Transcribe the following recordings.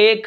1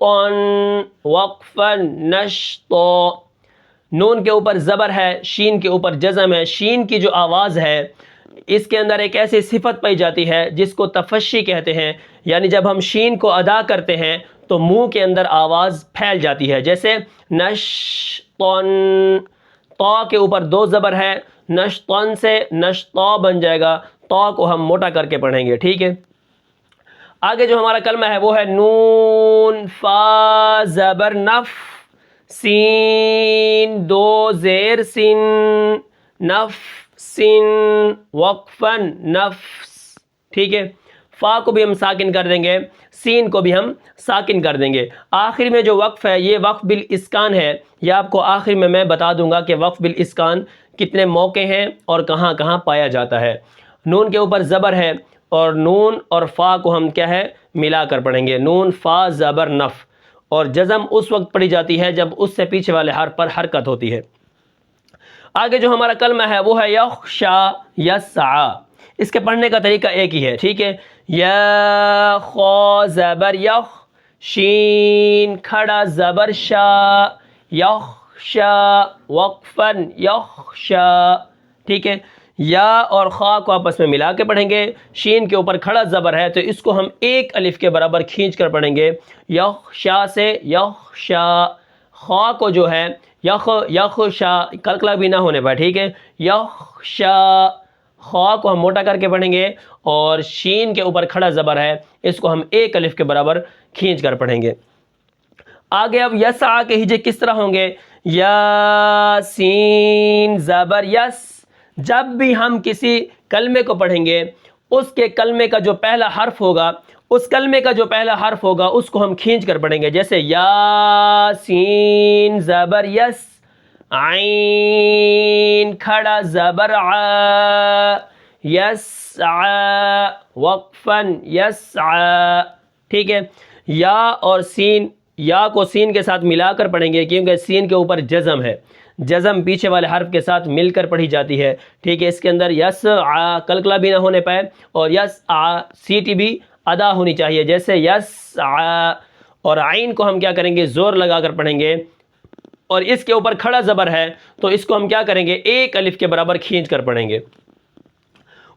وقفا نشطا. نون کے اوپر زبر ہے، شین کے اوپر جزم ہے. شین کی جو آواز ہے اس کے اندر ایک ایسی صفت پائی جاتی ہے جس کو تفشی کہتے ہیں، یعنی جب ہم شین کو ادا کرتے ہیں تو منہ کے اندر آواز پھیل جاتی ہے. جیسے نشطن، طا کے اوپر دو زبر ہے، نشطن سے نشطا بن جائے گا. طا کو ہم موٹا کر کے پڑھیں گے. ٹھیک ہے، آگے جو ہمارا کلمہ ہے وہ ہے نون فا زبر نف، سین دو زیر سن، نف سن وقفن نفس. ٹھیک ہے، فا کو بھی ہم ساکن کر دیں گے، سین کو بھی ہم ساکن کر دیں گے. آخر میں جو وقف ہے یہ وقف بالاسکان ہے. یہ آپ کو آخر میں بتا دوں گا کہ وقف بالاسکان کتنے موقع ہیں اور کہاں کہاں پایا جاتا ہے. نون کے اوپر زبر ہے اور نون اور فا کو ہم کیا ہے ملا کر پڑھیں گے، نون فا زبر نف. اور جزم اس وقت پڑھی جاتی ہے جب اس سے پیچھے والے حرف پر حرکت ہوتی ہے. آگے جو ہمارا کلمہ ہے وہ ہے یخشا یسعا. اس کے پڑھنے کا طریقہ ایک ہی ہے. ٹھیک ہے، یا خا زبر یخ، شین کھڑا زبر شا، یخشا وقفن یخشا. ٹھیک ہے، یا اور خا کو آپس میں ملا کے پڑھیں گے. شین کے اوپر کھڑا زبر ہے تو اس کو ہم ایک الف کے برابر کھینچ کر پڑھیں گے، یخشا سے یخشا. خا کو جو ہے یخشا کلکلا بھی نہ ہونے پائے. ٹھیک ہے، یخشا. خا کو ہم موٹا کر کے پڑھیں گے اور شین کے اوپر کھڑا زبر ہے اس کو ہم ایک الف کے برابر کھینچ کر پڑھیں گے. آگے اب یسعا کے ہجے کس طرح ہوں گے؟ یا سین زبر یس. جب بھی ہم کسی کلمے کو پڑھیں گے اس کے کلمے کا جو پہلا حرف ہوگا، اس کلمے کا جو پہلا حرف ہوگا اس کو ہم کھینچ کر پڑھیں گے. جیسے یا سین زبر یس، عین کھڑا زبر ع، یسعا وقفن یسعا. ٹھیک ہے، یا اور سین، یا کو سین کے ساتھ ملا کر پڑھیں گے کیونکہ سین کے اوپر جزم ہے، جزم پیچھے والے حرف کے ساتھ مل کر پڑھی جاتی ہے. ٹھیک ہے، اس کے اندر یسعا کلکلا بھی نہ ہونے پائے اور یسعا سیٹی بھی ادا ہونی چاہیے. جیسے یسعا. اور عین کو ہم کیا کریں گے زور لگا کر پڑھیں گے اور اس کے اوپر کھڑا زبر ہے تو اس کو ہم کیا کریں گے ایک الف کے برابر کھینچ کر پڑھیں گے.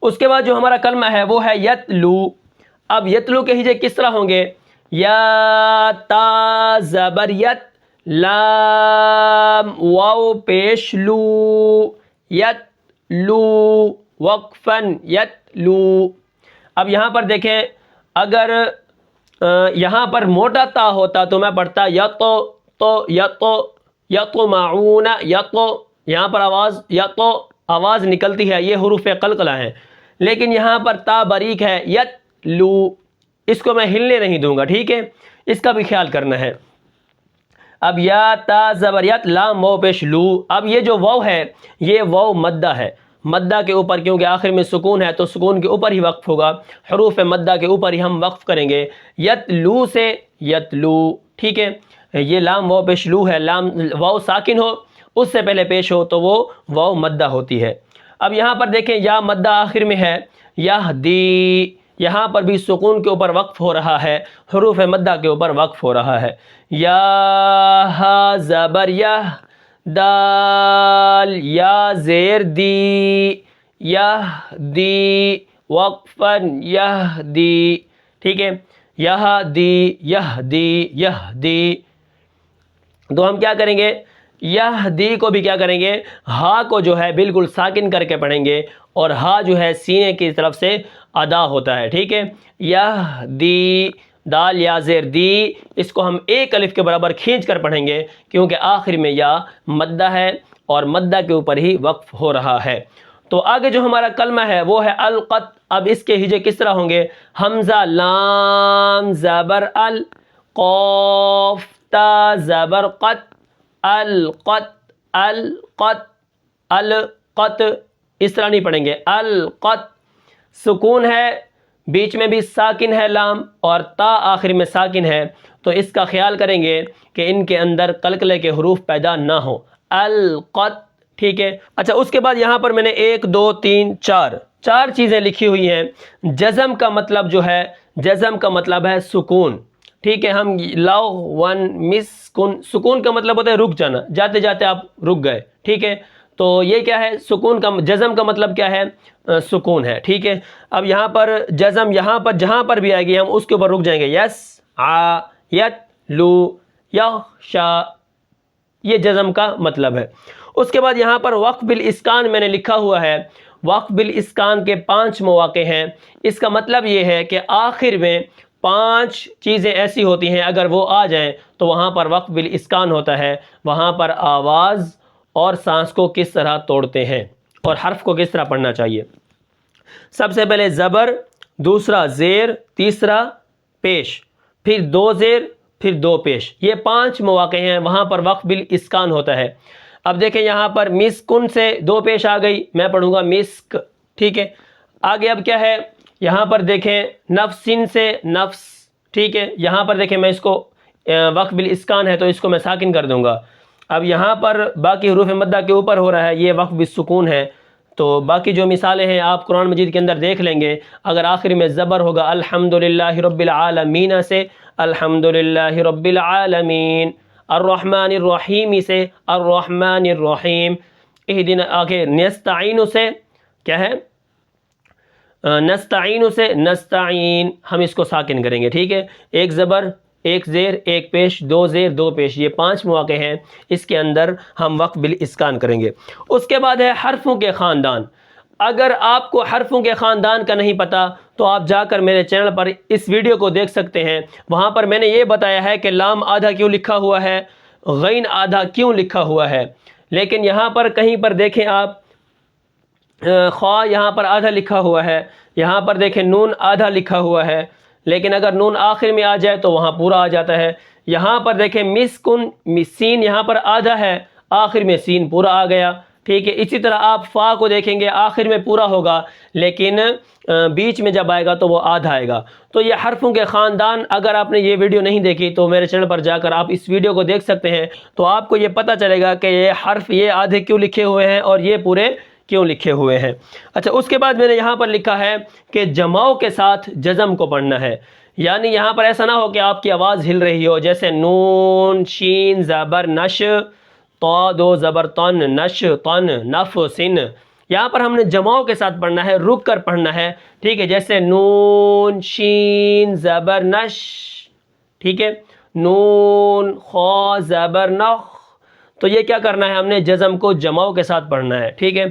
اس کے بعد جو ہمارا کلمہ ہے وہ ہے یتلو. اب یتلو کے ہجے کس طرح ہوں گے؟ یا تا زبر یت، لام واو پیش لو، یتلو وقفن یتلو. اب یہاں پر دیکھیں، اگر یہاں پر موٹا تا ہوتا تو میں پڑھتا یتو تو یتو یطمعون یتو. یہاں پر آواز یتو آواز نکلتی ہے، یہ حروف قلقلہ ہیں، لیکن یہاں پر تا باریک ہے یتلو، اس کو میں ہلنے نہیں دوں گا. ٹھیک ہے، اس کا بھی خیال کرنا ہے. اب یا تا زبر یت، لام واو پیش لو. اب یہ جو واو ہے یہ واو مدہ ہے. مدہ کے اوپر کیونکہ آخر میں سکون ہے تو سکون کے اوپر ہی وقف ہوگا، حروف مدہ کے اوپر ہی ہم وقف کریں گے. یتلو سے یتلو. ٹھیک ہے، یہ لام واو پیش لو ہے، لام واو ساکن ہو اس سے پہلے پیش ہو تو وہ واو مدہ ہوتی ہے. اب یہاں پر دیکھیں یا مدہ آخر میں ہے، یہدی. یہاں پر بھی سکون کے اوپر وقف ہو رہا ہے، حروف مدہ کے اوپر وقف ہو رہا ہے. یا ہا زبر یہ، دال یا زیر دی، یہدی وقفن یہدی. ٹھیک ہے، یہدی یہدی یہدی. تو ہم کیا کریں گے یہدی کو بھی کیا کریں گے ہا کو جو ہے بالکل ساکن کر کے پڑھیں گے اور ہا جو ہے سینے کی طرف سے ادا ہوتا ہے. ٹھیک ہے، یہدی دال یا زیر دی، اس کو ہم ایک الف کے برابر کھینچ کر پڑھیں گے کیونکہ آخر میں یا مدہ ہے اور مدہ کے اوپر ہی وقف ہو رہا ہے. تو آگے جو ہمارا کلمہ ہے وہ ہے القط. اب اس کے ہجے کس طرح ہوں گے؟ حمزہ لام زبر ال، قاف تا زبر قط، القط القط القط. اس طرح نہیں پڑھیں گے. القط سکون ہے، بیچ میں بھی ساکن ہے لام اور تا آخر میں ساکن ہے، تو اس کا خیال کریں گے کہ ان کے اندر قلقلے کے حروف پیدا نہ ہوں. القط. ٹھیک ہے، اچھا اس کے بعد یہاں پر میں نے 1 2 3 4 چیزیں لکھی ہوئی ہیں. جزم کا مطلب جو ہے، جزم کا مطلب ہے سکون. ٹھیک ہے. ہم لغون مسکن، سکون کا مطلب ہوتا ہے رک جانا، جاتے جاتے آپ رک گئے. ٹھیک ہے، تو یہ کیا ہے، سکون کا جزم کا مطلب کیا ہے، سکون ہے. ٹھیک ہے، اب یہاں پر جزم یہاں پر جہاں پر بھی آئے گی ہم اس کے اوپر رک جائیں گے. یس آ یت لو یخشا، یہ جزم کا مطلب ہے. اس کے بعد یہاں پر وقف بالاسکان میں نے لکھا ہوا ہے. وقف بالاسکان کے 5 مواقع ہیں. اس کا مطلب یہ ہے کہ آخر میں 5 چیزیں ایسی ہوتی ہیں اگر وہ آ جائیں تو وہاں پر وقف بالاسکان ہوتا ہے. وہاں پر آواز اور سانس کو کس طرح توڑتے ہیں اور حرف کو کس طرح پڑھنا چاہیے. سب سے پہلے زبر، دوسرا زیر، تیسرا پیش، پھر 2 زیر، پھر 2 پیش. یہ 5 مواقع ہیں وہاں پر وقف بالاسکان ہوتا ہے. اب دیکھیں یہاں پر مسکن سے 2 پیش آ گئی، میں پڑھوں گا مسک. ٹھیک ہے، آگے اب کیا ہے، یہاں پر دیکھیں نفسن سے نفس. ٹھیک ہے، یہاں پر دیکھیں میں اس کو وقف بالاسکان ہے تو اس کو میں ساکن کر دوں گا. اب یہاں پر باقی حروف مدہ کے اوپر ہو رہا ہے، یہ وقف بالسکون ہے. تو باقی جو مثالیں ہیں آپ قرآن مجید کے اندر دیکھ لیں گے. اگر آخر میں زبر ہوگا الحمدللہ رب العالمین سے الحمدللہ رب العالمین، الرحمن الرحیم سے الرحمن الرحیم، اہدنا آگے نستعین سے کیا ہے، نستعین سے نستعین، ہم اس کو ساکن کریں گے. ٹھیک ہے، 1 زبر، 1 زیر، 1 پیش، 2 زیر، 2 پیش، یہ 5 مواقع ہیں. اس کے اندر ہم وقف بالاسکان کریں گے. اس کے بعد ہے حرفوں کے خاندان. اگر آپ کو حرفوں کے خاندان کا نہیں پتا تو آپ جا کر میرے چینل پر اس ویڈیو کو دیکھ سکتے ہیں. وہاں پر میں نے یہ بتایا ہے کہ لام آدھا کیوں لکھا ہوا ہے، غین آدھا کیوں لکھا ہوا ہے. لیکن یہاں پر کہیں پر دیکھیں آپ خواہ یہاں پر آدھا لکھا ہوا ہے، یہاں پر دیکھیں نون آدھا لکھا ہوا ہے، لیکن اگر نون آخر میں آ جائے تو وہاں پورا آ جاتا ہے. یہاں پر دیکھیں مسکن، سین یہاں پر آدھا ہے، آخر میں سین پورا آ گیا. ٹھیک ہے، اسی طرح آپ فا کو دیکھیں گے آخر میں پورا ہوگا لیکن بیچ میں جب آئے گا تو وہ آدھا آئے گا. تو یہ حرفوں کے خاندان، اگر آپ نے یہ ویڈیو نہیں دیکھی تو میرے چینل پر جا کر آپ اس ویڈیو کو دیکھ سکتے ہیں. تو آپ کو یہ پتہ چلے گا کہ یہ حرف یہ آدھے کیوں لکھے ہوئے ہیں اور یہ پورے کیوں لکھے ہوئے ہیں. اچھا، اس کے بعد میں نے یہاں پر لکھا ہے کہ جماؤ کے ساتھ جزم کو پڑھنا ہے. یعنی یہاں پر ایسا نہ ہو کہ آپ کی آواز ہل رہی ہو، جیسے نون شین زبر نش، تو 2 زبر تن، نش تن، نف سن. یہاں پر ہم نے جماؤ کے ساتھ پڑھنا ہے، رک کر پڑھنا ہے. ٹھیک ہے، جیسے نون شین زبر نش. ٹھیک ہے، نون خا زبر نخ. تو یہ کیا کرنا ہے، ہم نے جزم کو جماؤ کے ساتھ پڑھنا ہے. ٹھیک ہے،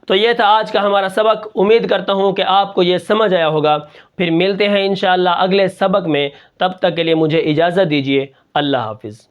تو یہ تھا آج کا ہمارا سبق. امید کرتا ہوں کہ آپ کو یہ سمجھ آیا ہوگا. پھر ملتے ہیں انشاءاللہ اگلے سبق میں. تب تک کے لیے مجھے اجازت دیجیے. اللہ حافظ.